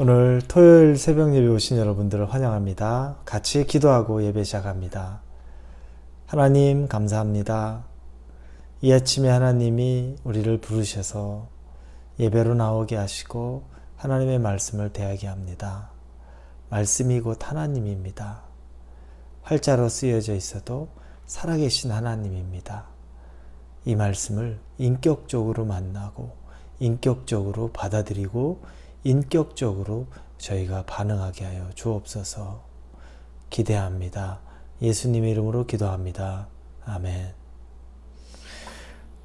오늘 토요일 새벽 예배 오신 여러분들을 환영합니다. 같이 기도하고 예배 시작합니다. 하나님 감사합니다. 이 아침에 하나님이 우리를 부르셔서 예배로 나오게 하시고 하나님의 말씀을 대하게 합니다. 말씀이 곧 하나님입니다. 활자로 쓰여져 있어도 살아계신 하나님입니다. 이 말씀을 인격적으로 만나고 인격적으로 받아들이고 인격적으로 저희가 반응하게 하여 주옵소서. 기대합니다. 예수님의 이름으로 기도합니다. 아멘.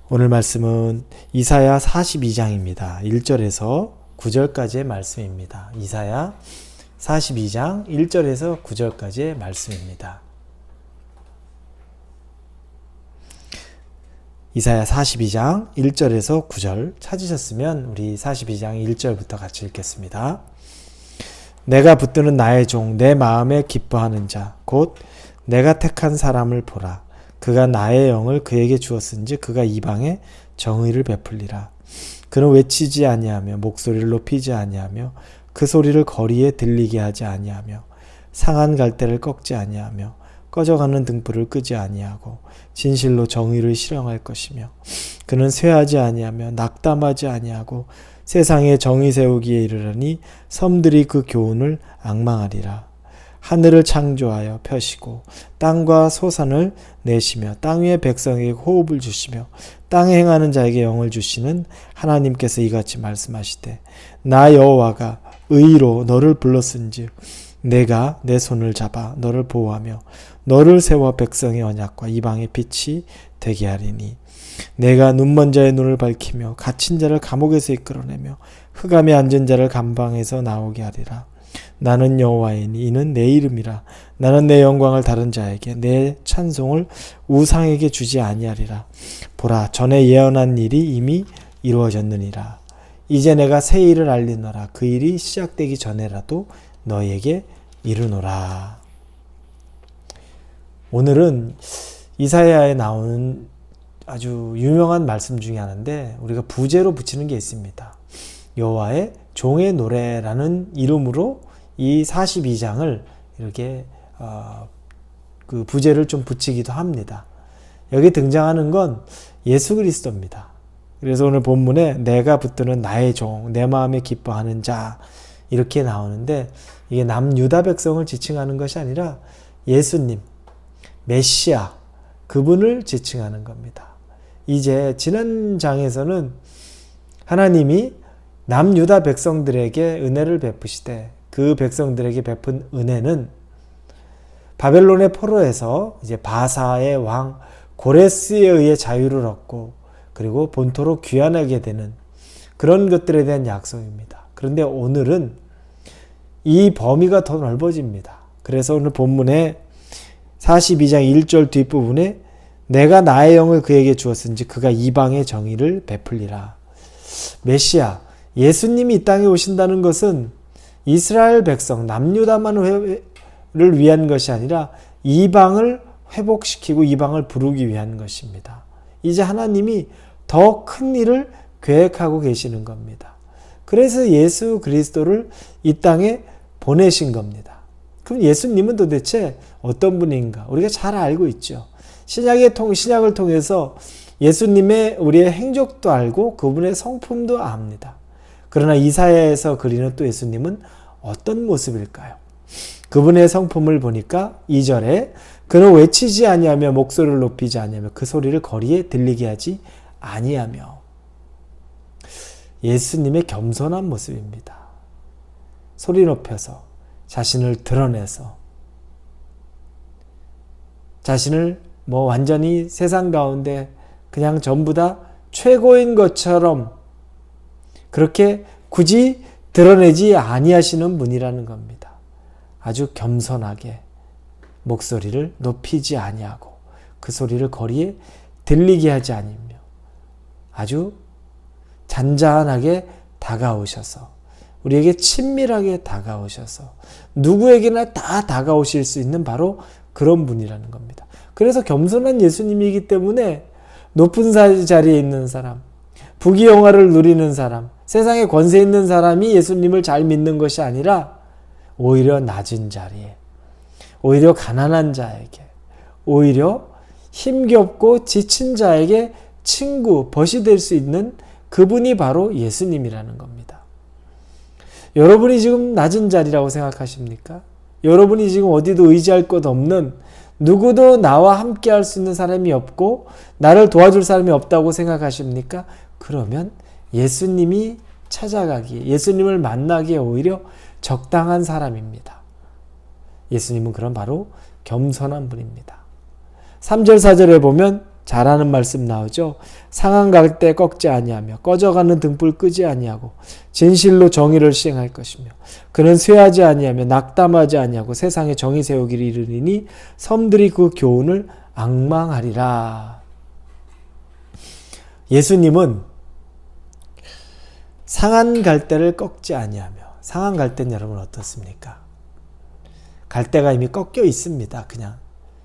오늘 말씀은 이사야 42장입니다. 1절에서 9절까지의 말씀입니다. 이사야 42장 1절에서 9절까지의 말씀입니다. 이사야 42장 1절에서 9절 찾으셨으면 우리 42장 1절부터 같이 읽겠습니다. 내가 붙드는 나의 종 내 마음에 기뻐하는 자 곧 내가 택한 사람을 보라. 그가 나의 영을 그에게 주었은지 그가 이방에 정의를 베풀리라. 그는 외치지 아니하며 목소리를 높이지 아니하며 그 소리를 거리에 들리게 하지 아니하며 상한 갈대를 꺾지 아니하며 꺼져가는 등불을 끄지 아니하고 진실로 정의를 실행할 것이며 그는 쇠하지 아니하며 낙담하지 아니하고 세상에 정의 세우기에 이르려니 섬들이 그 교훈을 앙망하리라. 하늘을 창조하여 펴시고 땅과 소산을 내시며 땅 위의 백성에게 호흡을 주시며 땅에 행하는 자에게 영을 주시는 하나님께서 이같이 말씀하시되 나 여호와가 의로 너를 불렀은즉 내가 내 손을 잡아 너를 보호하며 너를 세워 백성의 언약과 이방의 빛이 되게 하리니 내가 눈먼 자의 눈을 밝히며 갇힌 자를 감옥에서 이끌어내며 흑암에 앉은 자를 감방에서 나오게 하리라. 나는 여호와이니 이는 내 이름이라. 나는 내 영광을 다른 자에게 내 찬송을 우상에게 주지 아니하리라. 보라 전에 예언한 일이 이미 이루어졌느니라. 이제 내가 새 일을 알리노라. 그 일이 시작되기 전에라도 너희에게 이르노라. 오늘은 이사야에 나오는 아주 유명한 말씀 중에 하나인데 우리가 부제로 붙이는 게 있습니다. 여호와의 종의 노래라는 이름으로 이 42장을 이렇게 그 부제를 좀 붙이기도 합니다. 여기 등장하는 건 예수 그리스도입니다. 그래서 오늘 본문에 내가 붙드는 나의 종, 내 마음에 기뻐하는 자 이렇게 나오는데 이게 남유다 백성을 지칭하는 것이 아니라 예수님, 메시아, 그분을 지칭하는 겁니다. 이제 지난 장에서는 하나님이 남유다 백성들에게 은혜를 베푸시되 그 백성들에게 베푼 은혜는 바벨론의 포로에서 이제 바사의 왕 고레스에 의해 자유를 얻고 그리고 본토로 귀환하게 되는 그런 것들에 대한 약속입니다. 그런데 오늘은 이 범위가 더 넓어집니다. 그래서 오늘 본문에 42장 1절 뒷부분에 내가 나의 영을 그에게 주었은지 그가 이방의 정의를 베풀리라. 메시아, 예수님이 이 땅에 오신다는 것은 이스라엘 백성, 남유다만을 위한 것이 아니라 이방을 회복시키고 이방을 부르기 위한 것입니다. 이제 하나님이 더 큰 일을 계획하고 계시는 겁니다. 그래서 예수 그리스도를 이 땅에 보내신 겁니다. 그럼 예수님은 도대체 어떤 분인가? 우리가 잘 알고 있죠. 신약을 통해서 예수님의 우리의 행적도 알고 그분의 성품도 압니다. 그러나 이사야에서 그리는 또 예수님은 어떤 모습일까요? 그분의 성품을 보니까 2절에 그는 외치지 아니하며 목소리를 높이지 아니하며 그 소리를 거리에 들리게 하지 아니하며 예수님의 겸손한 모습입니다. 소리 높여서 자신을 드러내서 자신을 완전히 세상 가운데 그냥 전부 다 최고인 것처럼 그렇게 굳이 드러내지 아니하시는 분이라는 겁니다. 아주 겸손하게 목소리를 높이지 아니하고 그 소리를 거리에 들리게 하지 아니며 아주 잔잔하게 다가오셔서 우리에게 친밀하게 다가오셔서 누구에게나 다 다가오실 수 있는 바로 그런 분이라는 겁니다. 그래서 겸손한 예수님이기 때문에 높은 자리에 있는 사람, 부귀영화를 누리는 사람, 세상에 권세 있는 사람이 예수님을 잘 믿는 것이 아니라 오히려 낮은 자리에, 오히려 가난한 자에게, 오히려 힘겹고 지친 자에게 친구, 벗이 될 수 있는 그분이 바로 예수님이라는 겁니다. 여러분이 지금 낮은 자리라고 생각하십니까? 여러분이 지금 어디도 의지할 것 없는, 누구도 나와 함께 할 수 있는 사람이 없고 나를 도와줄 사람이 없다고 생각하십니까? 그러면 예수님이 찾아가기에, 예수님을 만나기에 오히려 적당한 사람입니다. 예수님은 그런 바로 겸손한 분입니다. 3절 4절에 보면 잘하는 말씀 나오죠. 상한 갈 때 꺾지 아니하며 꺼져가는 등불 끄지 아니하고 진실로 정의를 시행할 것이며 그는 쇠하지 아니하며 낙담하지 아니하고 세상에 정의 세우기를 이르리니 섬들이 그 교훈을 앙망하리라. 예수님은 상한 갈대를 꺾지 아니하며, 상한 갈대는 여러분 어떻습니까? 갈대가 이미 꺾여 있습니다. 그냥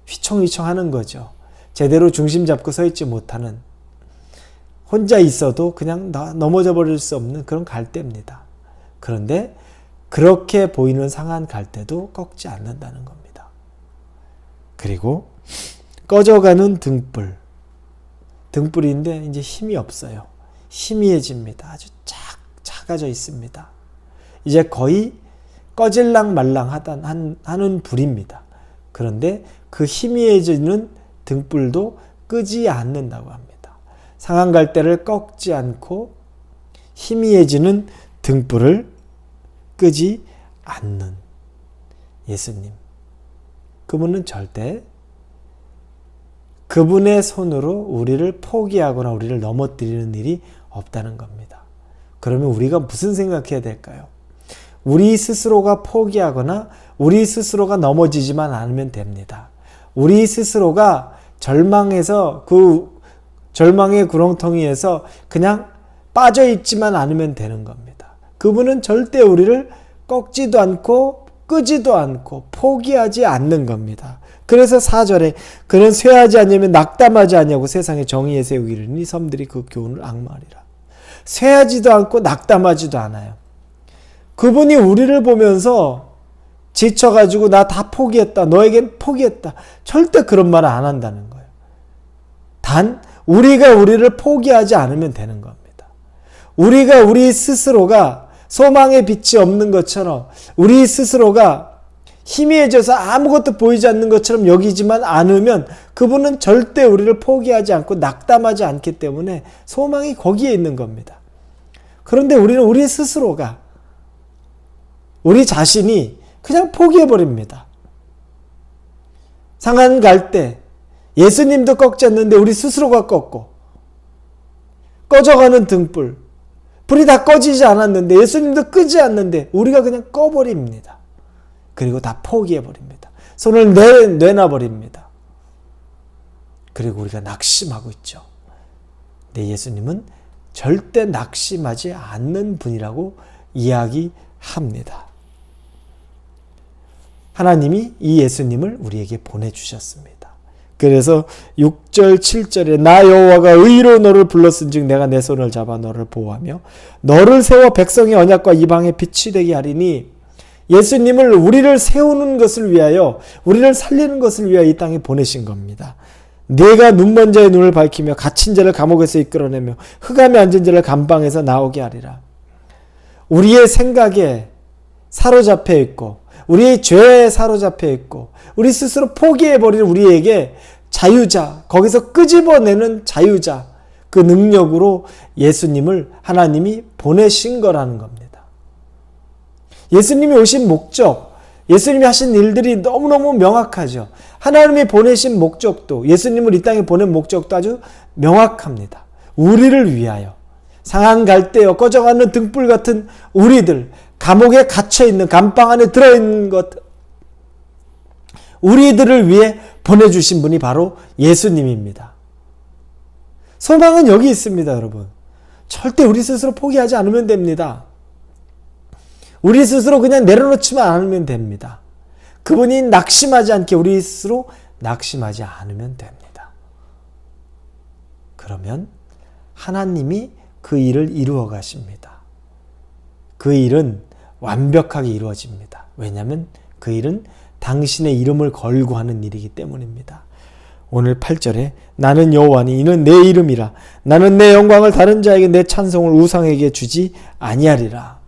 휘청휘청 하는 거죠. 제대로 중심 잡고 서 있지 못하는, 혼자 있어도 그냥 넘어져 버릴 수 없는 그런 갈대입니다. 그런데 그렇게 보이는 상한 갈대도 꺾지 않는다는 겁니다. 그리고 꺼져가는 등불인데 이제 힘이 없어요. 희미해집니다. 아주 작아져 있습니다. 이제 거의 꺼질랑 말랑 하는 불입니다. 그런데 그 희미해지는 등불도 끄지 않는다고 합니다. 상한 갈대를 꺾지 않고 희미해지는 등불을 끄지 않는 예수님. 그분은 절대 그분의 손으로 우리를 포기하거나 우리를 넘어뜨리는 일이 없다는 겁니다. 그러면 우리가 무슨 생각해야 될까요? 우리 스스로가 포기하거나 우리 스스로가 넘어지지만 않으면 됩니다. 우리 스스로가 절망해서 그 절망의 구렁텅이에서 그냥 빠져있지만 않으면 되는 겁니다. 그분은 절대 우리를 꺾지도 않고 끄지도 않고 포기하지 않는 겁니다. 그래서 4절에 그는 쇠하지 아니하면 낙담하지 아니하고 세상에 정의에 세우기르니 섬들이 그 교훈을 앙망하리라. 쇠하지도 않고 낙담하지도 않아요. 그분이 우리를 보면서 지쳐가지고 나 다 포기했다, 너에겐 포기했다, 절대 그런 말을 안 한다는 거예요. 단 우리가 우리를 포기하지 않으면 되는 겁니다. 우리가 우리 스스로가 소망의 빛이 없는 것처럼, 우리 스스로가 희미해져서 아무것도 보이지 않는 것처럼 여기지만 않으면 그분은 절대 우리를 포기하지 않고 낙담하지 않기 때문에 소망이 거기에 있는 겁니다. 그런데 우리는 우리 스스로가, 우리 자신이 그냥 포기해버립니다. 상한 갈대, 예수님도 꺾지 않는데 우리 스스로가 꺾고, 꺼져가는 등불, 불이 다 꺼지지 않았는데 예수님도 끄지 않는데 우리가 그냥 꺼버립니다. 그리고 다 포기해버립니다. 손을 내놔버립니다. 그리고 우리가 낙심하고 있죠. 근데 예수님은 절대 낙심하지 않는 분이라고 이야기합니다. 하나님이 이 예수님을 우리에게 보내주셨습니다. 그래서 6절 7절에 나 여호와가 의로 너를 불렀은즉 내가 내 손을 잡아 너를 보호하며 너를 세워 백성의 언약과 이방의 빛이 되게 하리니, 예수님을 우리를 세우는 것을 위하여, 우리를 살리는 것을 위하여 이 땅에 보내신 겁니다. 네가 눈먼 자의 눈을 밝히며 갇힌 자를 감옥에서 이끌어내며 흑암에 앉은 자를 감방에서 나오게 하리라. 우리의 생각에 사로잡혀 있고 우리의 죄에 사로잡혀 있고 우리 스스로 포기해버리는 우리에게 자유자, 거기서 끄집어내는 자유자, 그 능력으로 예수님을 하나님이 보내신 거라는 겁니다. 예수님이 오신 목적, 예수님이 하신 일들이 너무너무 명확하죠. 하나님이 보내신 목적도, 예수님을 이 땅에 보낸 목적도 아주 명확합니다. 우리를 위하여, 상한 갈대여 꺼져가는 등불 같은 우리들, 감옥에 갇혀있는, 감방 안에 들어있는 것, 우리들을 위해 보내주신 분이 바로 예수님입니다. 소망은 여기 있습니다, 여러분. 절대 우리 스스로 포기하지 않으면 됩니다. 우리 스스로 그냥 내려놓지만 않으면 됩니다. 그분이 낙심하지 않게 우리 스스로 낙심하지 않으면 됩니다. 그러면 하나님이 그 일을 이루어 가십니다. 그 일은 완벽하게 이루어집니다. 왜냐하면 그 일은 당신의 이름을 걸고 하는 일이기 때문입니다. 오늘 8절에 나는 여호와니 이는 내 이름이라 나는 내 영광을 다른 자에게 내 찬송을 우상에게 주지 아니하리라.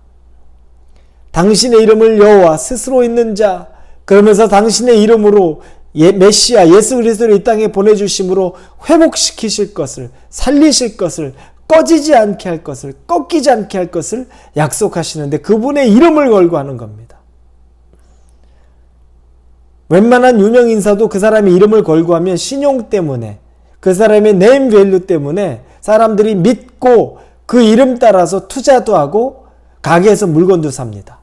당신의 이름을 여호와 스스로 있는 자 그러면서 당신의 이름으로 메시아 예수 그리스도를 이 땅에 보내주심으로 회복시키실 것을 살리실 것을 꺼지지 않게 할 것을 꺾이지 않게 할 것을 약속하시는데 그분의 이름을 걸고 하는 겁니다. 웬만한 유명 인사도 그 사람의 이름을 걸고 하면 신용 때문에 그 사람의 네임 밸류 때문에 사람들이 믿고 그 이름 따라서 투자도 하고 가게에서 물건도 삽니다.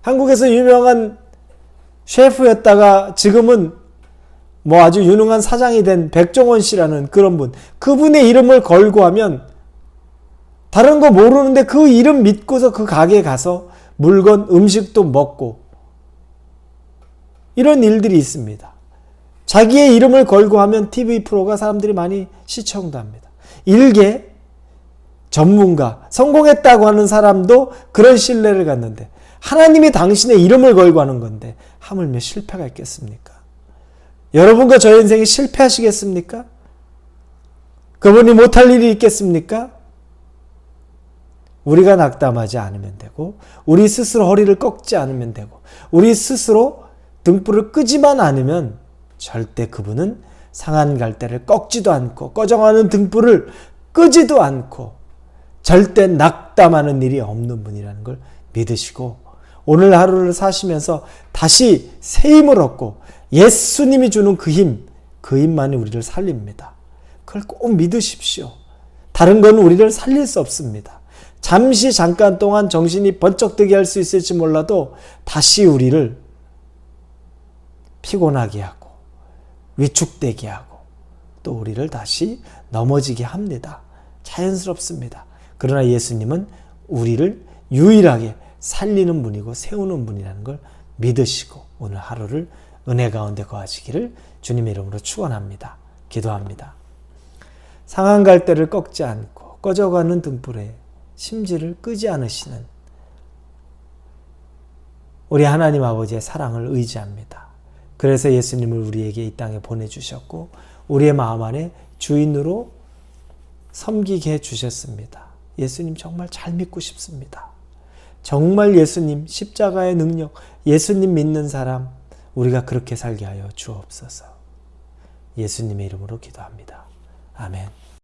한국에서 유명한 셰프였다가 지금은 아주 유능한 사장이 된 백종원 씨라는 그런 분, 그분의 이름을 걸고 하면 다른 거 모르는데 그 이름 믿고서 그 가게에 가서 물건, 음식도 먹고 이런 일들이 있습니다. 자기의 이름을 걸고 하면 TV 프로가 사람들이 많이 시청도 합니다. 일개, 전문가, 성공했다고 하는 사람도 그런 신뢰를 갖는데 하나님이 당신의 이름을 걸고 하는 건데 하물며 실패가 있겠습니까? 여러분과 저의 인생이 실패하시겠습니까? 그분이 못할 일이 있겠습니까? 우리가 낙담하지 않으면 되고 우리 스스로 허리를 꺾지 않으면 되고 우리 스스로 등불을 끄지만 않으면 절대 그분은 상한 갈대를 꺾지도 않고 꺼져가는 등불을 끄지도 않고 절대 낙담하는 일이 없는 분이라는 걸 믿으시고 오늘 하루를 사시면서 다시 새 힘을 얻고 예수님이 주는 그 힘만이 우리를 살립니다. 그걸 꼭 믿으십시오. 다른 건 우리를 살릴 수 없습니다. 잠깐 동안 정신이 번쩍 뜨게 할 수 있을지 몰라도 다시 우리를 피곤하게 하고 위축되게 하고 또 우리를 다시 넘어지게 합니다. 자연스럽습니다. 그러나 예수님은 우리를 유일하게 살리는 분이고 세우는 분이라는 걸 믿으시고 오늘 하루를 은혜 가운데 거하시기를 주님의 이름으로 축원합니다. 기도합니다. 상한 갈대를 꺾지 않고 꺼져가는 등불에 심지를 끄지 않으시는 우리 하나님 아버지의 사랑을 의지합니다. 그래서 예수님을 우리에게 이 땅에 보내주셨고 우리의 마음 안에 주인으로 섬기게 해주셨습니다. 예수님 정말 잘 믿고 싶습니다. 정말 예수님 십자가의 능력, 예수님 믿는 사람 우리가 그렇게 살게 하여 주옵소서. 예수님의 이름으로 기도합니다. 아멘.